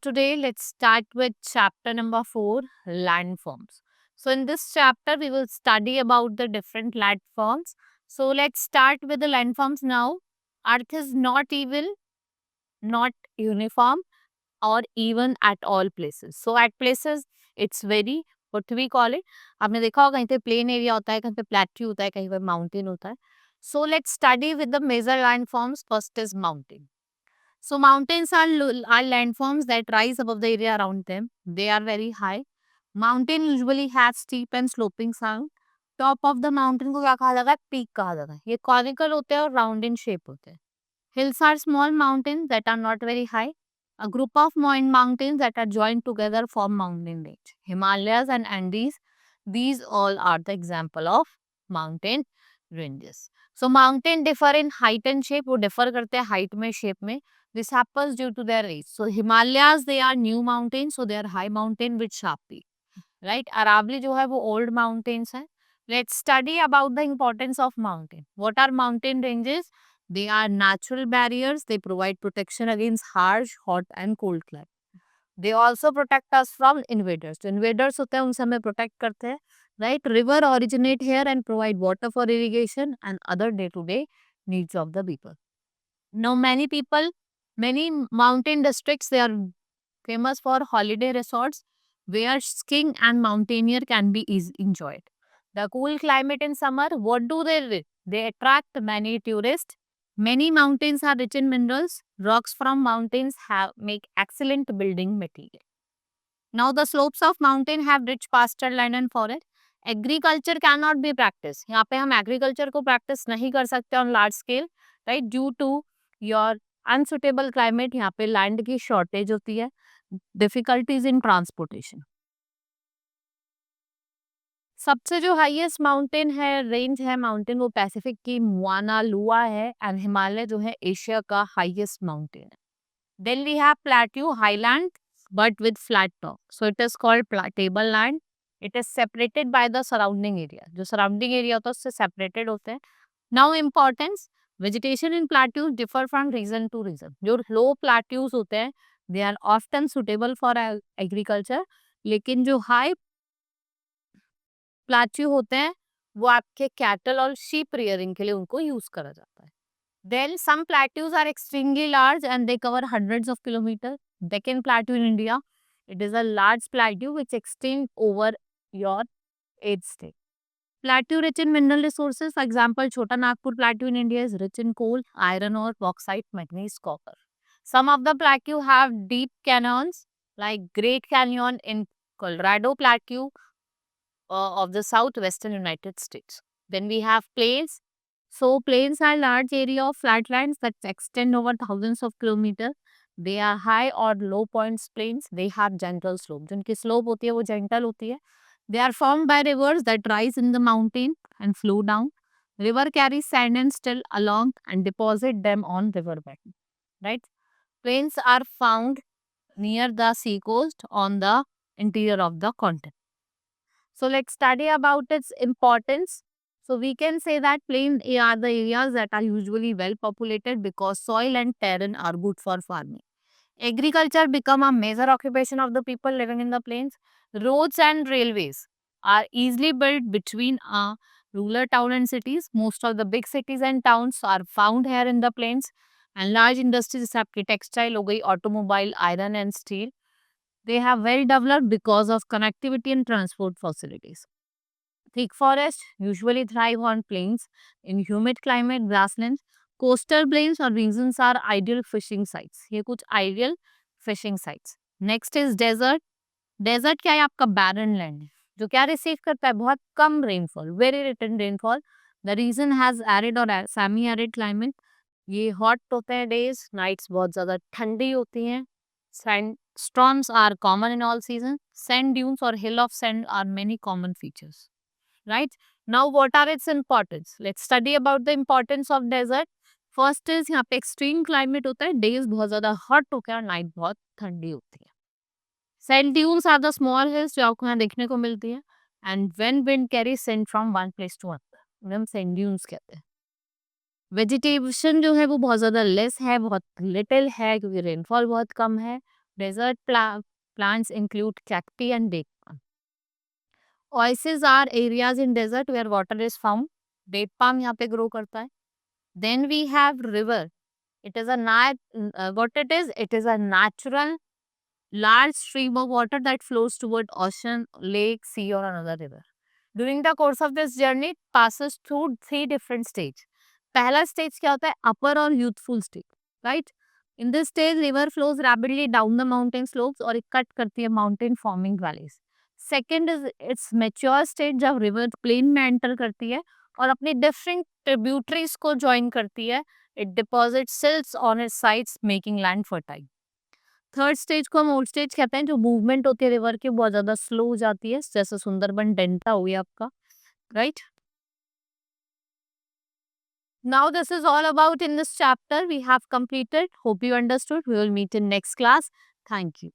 today let's start with chapter number 4, landforms. So in this chapter we will study about the different landforms. So let's start with the landforms now. Earth is not even not uniform or even at all places. So at places it's very what we call it. आपने देखा होगा कहीं पे plain area होता है, कहीं पे plateau होता है, कहीं पे माउंटेन होता है. So let's study with the major landforms. First is mountain. So mountains are landforms that rise above the area around them. They are very high. Mountain usually has steep and sloping sound. Top of the mountain को क्या कहा जाता है? Peak कहा जाता है. ये conical होते हैं और round in shape होते हैं. Hills are small mountains that are not very high. A group of mountains that are joined together form mountain range. Himalayas and Andes, these all are the example of mountain ranges. So mountain differ in height and shape. वो differ करते हैं height में, shape में. This happens due to their age. So Himalayas, they are new mountains, so they are high mountain with sharp peak. Right? Aravalli जो है वो old mountains है. Let's study about the importance of mountain. What are mountain ranges? They are natural barriers. They provide protection against harsh, hot and cold climate. They also protect us from invaders. जो invaders होते हैं उनसे हमें protect करते हैं. Right? River originate here and provide water for irrigation and other day-to-day needs of the people. Now many mountain districts, they are famous for holiday resorts where skiing and mountaineer can be enjoyed. The cool climate in summer, what do they do? They attract many tourists. Many mountains are rich in minerals. Rocks from mountains make excellent building material. Now the slopes of mountain have rich pasture land and forest. Agriculture cannot be practiced. यहाँ पे हम agriculture को practice नहीं कर सकते on large scale, right? Due to your unsuitable climate, यहाँ पे land की shortage होती है. Difficulties in transportation. सबसे जो हाईएस्ट माउंटेन है, रेंज है माउंटेन, वो पैसिफिक की मुआना लुआ है एंड हिमालय जो है एशिया का हाईएस्ट माउंटेन है. Then we have plateau highland but with flat top. So it is called table land. It is separated by the surrounding area. जो सराउंडिंग एरिया होता है उससे सेपरेटेड होते हैं. Now importance, vegetation in plateaus differ from region to region. जो low plateaus होते हैं they are often suitable for agriculture, लेकिन जो हाई प्लाट्यू होते हैं वो आपके कैटल और शीप रियरिंग के लिए उनको यूज करा जाता है. Then some plateaus are extremely large and they cover hundreds of kilometre. Deccan plateau in India, it is a large plateau which extend over your 8 state. Plateau rich in mineral resources. For example, Chota Nagpur Plateau in India is rich in coal, iron ore, bauxite, manganese, copper. Some of the plateau have deep canyons like Great Canyon in Colorado Plateau of the southwestern United States. Then we have plains. So plains are large area of flatlands that extend over thousands of kilometers. They are high or low points plains. They have gentle slope. जिनकी slope होती है वो gentle होती है. They are formed by rivers that rise in the mountain and flow down. River carries sand and still along and deposit them on riverbed. Right? Plains are found near the sea coast on the interior of the continent. So let's study about its importance. So we can say that plains are the areas that are usually well populated because soil and terrain are good for farming. Agriculture become a major occupation of the people living in the plains. Roads and railways are easily built between a rural town and cities. Most of the big cities and towns are found here in the plains. And large industries जैसे आपकी textile हो गई, automobile, iron and steel, they have well developed because of connectivity and transport facilities. Thick forests usually thrive on plains. In humid climate, grasslands, coastal plains or regions are ideal fishing sites. ये कुछ ideal fishing sites. Next is desert. Desert क्या है? आपका barren land है, जो क्या receive करता है? बहुत कम rainfall, very little rainfall. The region has arid or semi-arid climate. ये hot होते हैं days, nights बहुत ज़्यादा ठंडी होती हैं. Sandstorms are common in all seasons. Sand dunes or hill of sand are many common features. Right? Now, what are its importance? Let's study about the importance of desert. First is यहाँ पे extreme climate होता है, days बहुत ज़्यादा hot होते हैं और night बहुत ठंडी होती है. Sand dunes are the small hills जो आपको यहाँ देखने को मिलती है. And when wind carries sand from one place to another, उन्हें हम sand dunes कहते हैं. वेजिटेशन जो है वो बहुत ज़्यादा लेस है, बहुत लिटिल है क्योंकि रेनफॉल बहुत कम है. Desert plants include cacti and date palm. Oases are areas in desert where water is found. Date palm यहाँ पे grow करता है. Then we have river. It is a what it is? It is a natural large stream of water that flows toward ocean, lake, sea or another river. During the course of this journey, it passes through three different stages. पहला stage क्या होता है? Upper और youthful stage, right? In this stage, river flows rapidly down the mountain slopes और cut करती है mountain forming valleys. Second is its mature stage जब river plain में enter करती है और अपनी different tributaries को join करती है. It deposits silts on its sides making land fertile. Third stage को हम ओल्ड स्टेज कहते हैं, जो मूवमेंट होती है रिवर की बहुत ज्यादा स्लो हो जाती है, जैसे सुंदरबन डेल्टा हो गया आपका, right. Now this is all about in this chapter we have completed. Hope you understood. We will meet in next class. Thank you.